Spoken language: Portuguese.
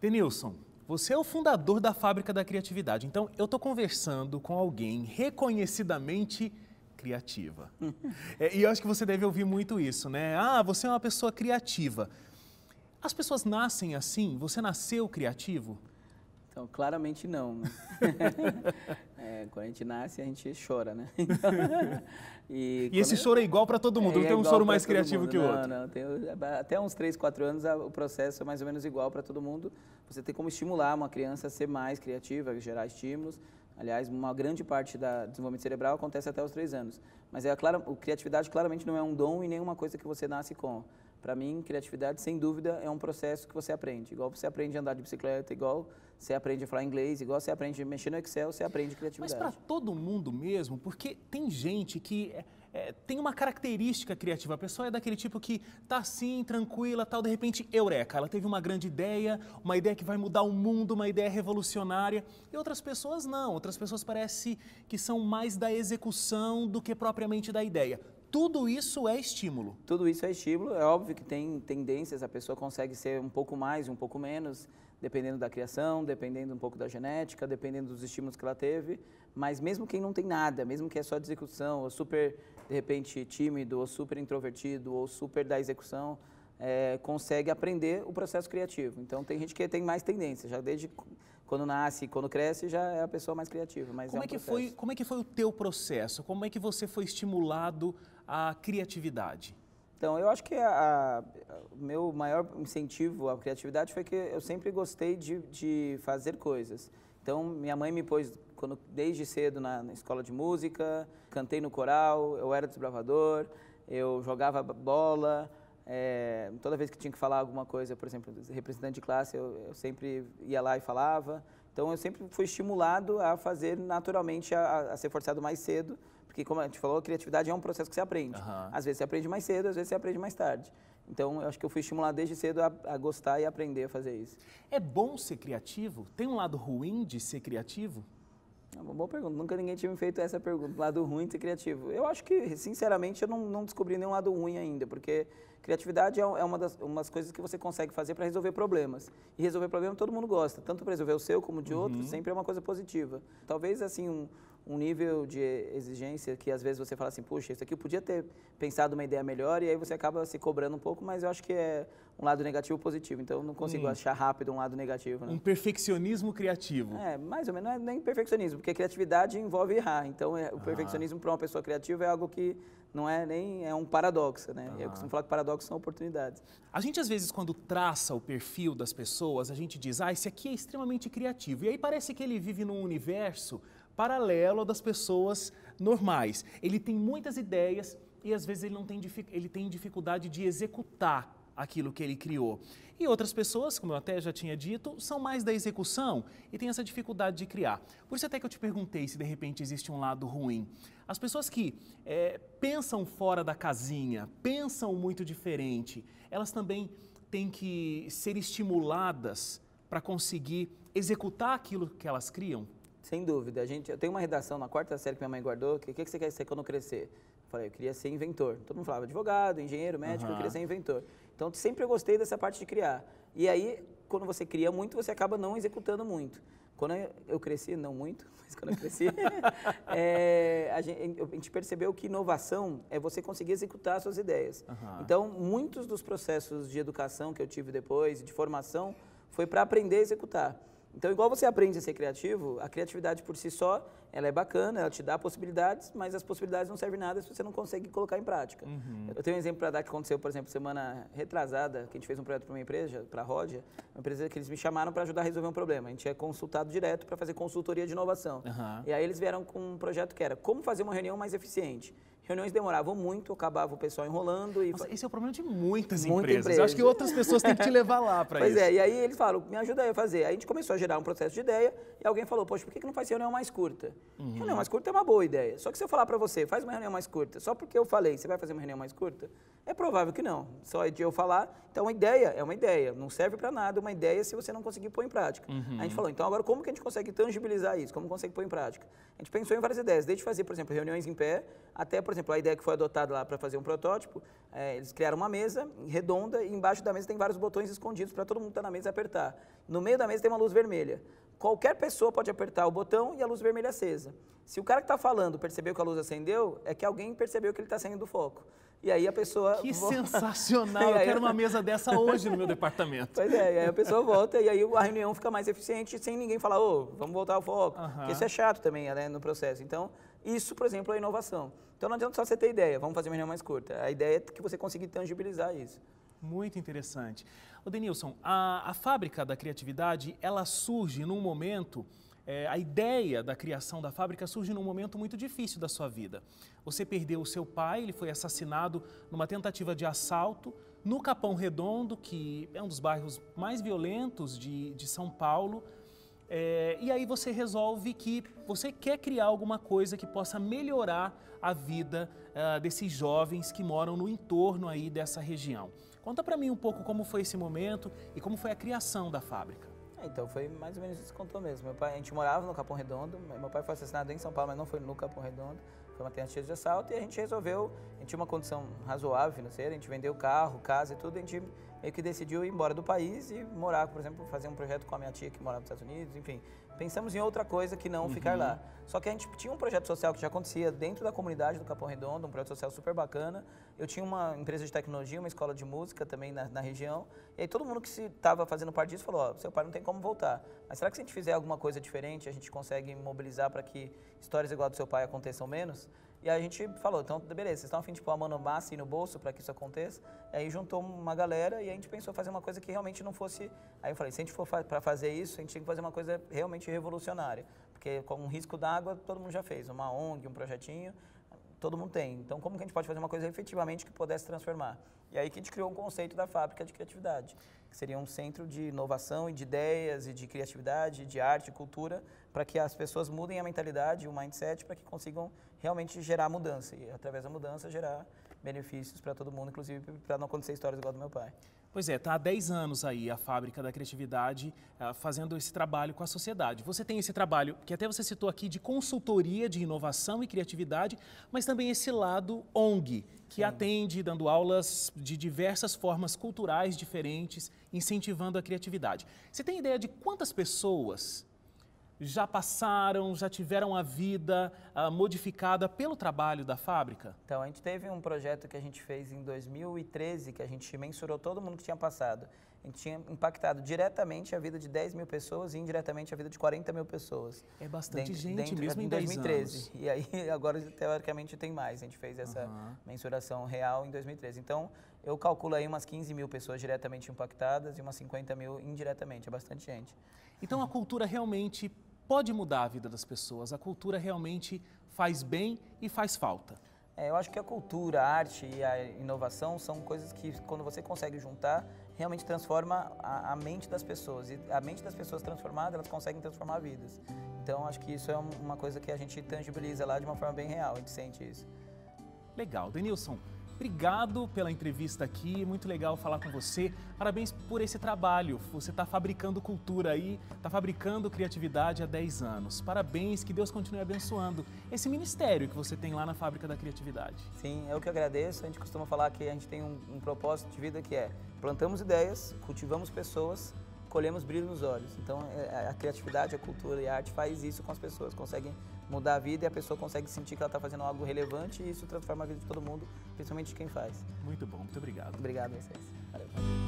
Denilson, você é o fundador da Fábrica da Criatividade, então eu estou conversando com alguém reconhecidamente criativa. E eu acho que você deve ouvir muito isso, né? Ah, você é uma pessoa criativa. As pessoas nascem assim? Você nasceu criativo? Então, claramente não, né? Quando a gente nasce, a gente chora, né? E esse choro é igual para todo mundo, não tem um choro mais criativo que o outro? Não, até uns 3, 4 anos o processo é mais ou menos igual para todo mundo. Você tem como estimular uma criança a ser mais criativa, gerar estímulos. Aliás, uma grande parte do desenvolvimento cerebral acontece até os 3 anos. Mas a criatividade claramente não é um dom e nem uma coisa que você nasce com. Para mim, criatividade, sem dúvida, é um processo que você aprende. Igual você aprende a andar de bicicleta, igual você aprende a falar inglês, igual você aprende a mexer no Excel, você aprende criatividade. Mas para todo mundo mesmo, porque tem gente que tem uma característica criativa. A pessoa é daquele tipo que tá assim, tranquila, tal, de repente, eureka. Ela teve uma grande ideia, uma ideia que vai mudar o mundo, uma ideia revolucionária. E outras pessoas não. Outras pessoas parece que são mais da execução do que propriamente da ideia. Tudo isso é estímulo. Tudo isso é estímulo. É óbvio que tem tendências, a pessoa consegue ser um pouco mais, um pouco menos, dependendo da criação, dependendo um pouco da genética, dependendo dos estímulos que ela teve. Mas mesmo quem não tem nada, mesmo que é só de execução, ou super, de repente, tímido, ou super introvertido, ou super da execução, consegue aprender o processo criativo. Então, tem gente que tem mais tendência, já desde quando nasce, quando cresce, já é a pessoa mais criativa. Mas como é que foi o teu processo? Como é que você foi estimulado à criatividade? Então, eu acho que o meu maior incentivo à criatividade foi que eu sempre gostei de fazer coisas. Então, minha mãe me pôs desde cedo na escola de música, cantei no coral, eu era desbravador, eu jogava bola. Toda vez que tinha que falar alguma coisa, por exemplo, representante de classe, eu sempre ia lá e falava. Então, eu sempre fui estimulado a fazer naturalmente, a ser forçado mais cedo, porque, como a gente falou, a criatividade é um processo que você aprende. Uhum. Às vezes você aprende mais cedo, às vezes você aprende mais tarde. Então, eu acho que eu fui estimulado desde cedo a gostar e aprender a fazer isso. É bom ser criativo? Tem um lado ruim de ser criativo? É uma boa pergunta. Nunca ninguém tinha me feito essa pergunta, lado ruim de ser criativo. Eu acho que, sinceramente, eu não descobri nenhum lado ruim ainda, porque criatividade é uma das coisas que você consegue fazer para resolver problemas. E resolver problema todo mundo gosta, tanto para resolver o seu como de outros, sempre é uma coisa positiva. Talvez, assim, um nível de exigência que às vezes você fala assim, puxa, isso aqui eu podia ter pensado uma ideia melhor, e aí você acaba se cobrando um pouco, mas eu acho que é um lado negativo positivo, então eu não consigo achar rápido um lado negativo. Né? Um perfeccionismo criativo. Mais ou menos, não é nem perfeccionismo, porque a criatividade envolve errar, então o perfeccionismo para uma pessoa criativa é algo que não é nem, é um paradoxo, né? Eu costumo falar que paradoxos são oportunidades. A gente às vezes quando traça o perfil das pessoas, a gente diz, esse aqui é extremamente criativo, e aí parece que ele vive num universo paralelo ao das pessoas normais. Ele tem muitas ideias e às vezes ele tem dificuldade de executar aquilo que ele criou. E outras pessoas, como eu até já tinha dito, são mais da execução e têm essa dificuldade de criar. Por isso até que eu te perguntei se de repente existe um lado ruim. As pessoas que pensam fora da casinha, pensam muito diferente, elas também têm que ser estimuladas para conseguir executar aquilo que elas criam? Sem dúvida. Eu tenho uma redação na 4ª série que minha mãe guardou. O que você quer ser quando crescer? Eu falei, eu queria ser inventor. Todo mundo falava advogado, engenheiro, médico, eu queria ser inventor. Então, sempre eu gostei dessa parte de criar. E aí, quando você cria muito, você acaba não executando muito. Quando eu cresci, não muito, mas quando eu cresci, a gente percebeu que inovação é você conseguir executar as suas ideias. Então, muitos dos processos de educação que eu tive depois, de formação, foi para aprender a executar. Então, igual você aprende a ser criativo, a criatividade por si só, ela é bacana, ela te dá possibilidades, mas as possibilidades não servem nada se você não consegue colocar em prática. Eu tenho um exemplo para dar que aconteceu, por exemplo, semana retrasada, que a gente fez um projeto para uma empresa, para a Rodia, uma empresa que eles me chamaram para ajudar a resolver um problema. A gente é consultado direto para fazer consultoria de inovação. E aí eles vieram com um projeto que era como fazer uma reunião mais eficiente. Reuniões demoravam muito, acabava o pessoal enrolando. Nossa, esse é o problema de muitas empresas. Eu acho que outras pessoas têm que te levar lá para isso. Pois é, e aí eles falaram, me ajuda aí a fazer. Aí a gente começou a gerar um processo de ideia e alguém falou, poxa, por que não faz reunião mais curta? Reunião mais curta é uma boa ideia. Só que se eu falar para você, faz uma reunião mais curta, só porque eu falei, você vai fazer uma reunião mais curta? É provável que não, só de eu falar. Então, uma ideia é uma ideia, não serve para nada uma ideia se você não conseguir pôr em prática. A gente falou, então agora como que a gente consegue tangibilizar isso? Como consegue pôr em prática? A gente pensou em várias ideias, desde fazer, por exemplo, reuniões em pé, até, por exemplo, a ideia que foi adotada lá para fazer um protótipo, eles criaram uma mesa redonda e embaixo da mesa tem vários botões escondidos para todo mundo que está na mesa apertar. No meio da mesa tem uma luz vermelha. Qualquer pessoa pode apertar o botão e a luz vermelha acesa. Se o cara que está falando percebeu que a luz acendeu, é que alguém percebeu que ele está saindo do foco. E aí a pessoa... Que sensacional! Eu quero uma mesa dessa hoje no meu departamento. Pois é, e aí a pessoa volta e aí a reunião fica mais eficiente sem ninguém falar, ô, vamos voltar ao foco. Porque isso é chato também, né, no processo. Então, isso, por exemplo, é inovação. Então não adianta só você ter ideia, vamos fazer uma reunião mais curta. A ideia é que você consiga tangibilizar isso. Muito interessante. Ô Denilson, a Fábrica da Criatividade, ela surge num momento... a ideia da criação da fábrica surge num momento muito difícil da sua vida. Você perdeu o seu pai, ele foi assassinado numa tentativa de assalto no Capão Redondo, que é um dos bairros mais violentos de São Paulo. E aí você resolve que você quer criar alguma coisa que possa melhorar a vida desses jovens que moram no entorno aí dessa região. Conta para mim um pouco como foi esse momento e como foi a criação da fábrica. Então, foi mais ou menos isso que contou mesmo. Meu pai, a gente morava no Capão Redondo, meu pai foi assassinado em São Paulo, mas não foi no Capão Redondo, foi uma tentativa de assalto e a gente resolveu, a gente tinha uma condição razoável financeira, a gente vendeu carro, casa e tudo, a gente meio que decidiu ir embora do país e morar, por exemplo, fazer um projeto com a minha tia que morava nos Estados Unidos, enfim. Pensamos em outra coisa que não ficar lá. Só que a gente tinha um projeto social que já acontecia dentro da comunidade do Capão Redondo, um projeto social super bacana. Eu tinha uma empresa de tecnologia, uma escola de música também na região. E aí todo mundo que estava fazendo parte disso falou, ó, seu pai não tem como voltar. Mas será que se a gente fizer alguma coisa diferente, a gente consegue mobilizar para que histórias igual a do seu pai aconteçam menos? E aí a gente falou, então beleza, vocês estão a fim de pôr a mão na massa e no bolso para que isso aconteça? E aí juntou uma galera e a gente pensou fazer uma coisa que realmente não fosse... Aí eu falei, se a gente for para fazer isso, a gente tem que fazer uma coisa realmente revolucionária. Porque com um risco d'água, todo mundo já fez. Uma ONG, um projetinho, todo mundo tem. Então como que a gente pode fazer uma coisa efetivamente que pudesse transformar? E aí que a gente criou um conceito da Fábrica de Criatividade, que seria um centro de inovação e de ideias e de criatividade, de arte e cultura, para que as pessoas mudem a mentalidade e o mindset para que consigam realmente gerar mudança e, através da mudança, gerar benefícios para todo mundo, inclusive para não acontecer histórias igual do meu pai. Pois é, está há 10 anos aí a Fábrica da Criatividade fazendo esse trabalho com a sociedade. Você tem esse trabalho, que até você citou aqui, de consultoria de inovação e criatividade, mas também esse lado ONG, que atende, dando aulas de diversas formas culturais diferentes, incentivando a criatividade. Você tem ideia de quantas pessoas já passaram, já tiveram a vida modificada pelo trabalho da fábrica? Então, a gente teve um projeto que a gente fez em 2013, que a gente mensurou todo mundo que tinha passado. A gente tinha impactado diretamente a vida de 10 mil pessoas e indiretamente a vida de 40 mil pessoas. É bastante gente, mesmo em 2013. 10 anos. E aí, agora, teoricamente, tem mais. A gente fez essa mensuração real em 2013. Então, eu calculo aí umas 15 mil pessoas diretamente impactadas e umas 50 mil indiretamente. É bastante gente. Então, a cultura realmente pode mudar a vida das pessoas. A cultura realmente faz bem e faz falta. Eu acho que a cultura, a arte e a inovação são coisas que, quando você consegue juntar, realmente transforma a mente das pessoas. E a mente das pessoas transformada, elas conseguem transformar vidas. Então, acho que isso é uma coisa que a gente tangibiliza lá de uma forma bem real, a gente sente isso. Legal. Denilson, obrigado pela entrevista aqui, muito legal falar com você. Parabéns por esse trabalho. Você está fabricando cultura aí, está fabricando criatividade há 10 anos. Parabéns, que Deus continue abençoando esse ministério que você tem lá na Fábrica da Criatividade. Sim, eu que agradeço. A gente costuma falar que a gente tem um propósito de vida que é plantamos ideias, cultivamos pessoas, colhemos brilho nos olhos. Então, a criatividade, a cultura e a arte faz isso com as pessoas, conseguem mudar a vida e a pessoa consegue sentir que ela está fazendo algo relevante e isso transforma a vida de todo mundo, principalmente de quem faz. Muito bom, muito obrigado. Obrigado a vocês. Valeu.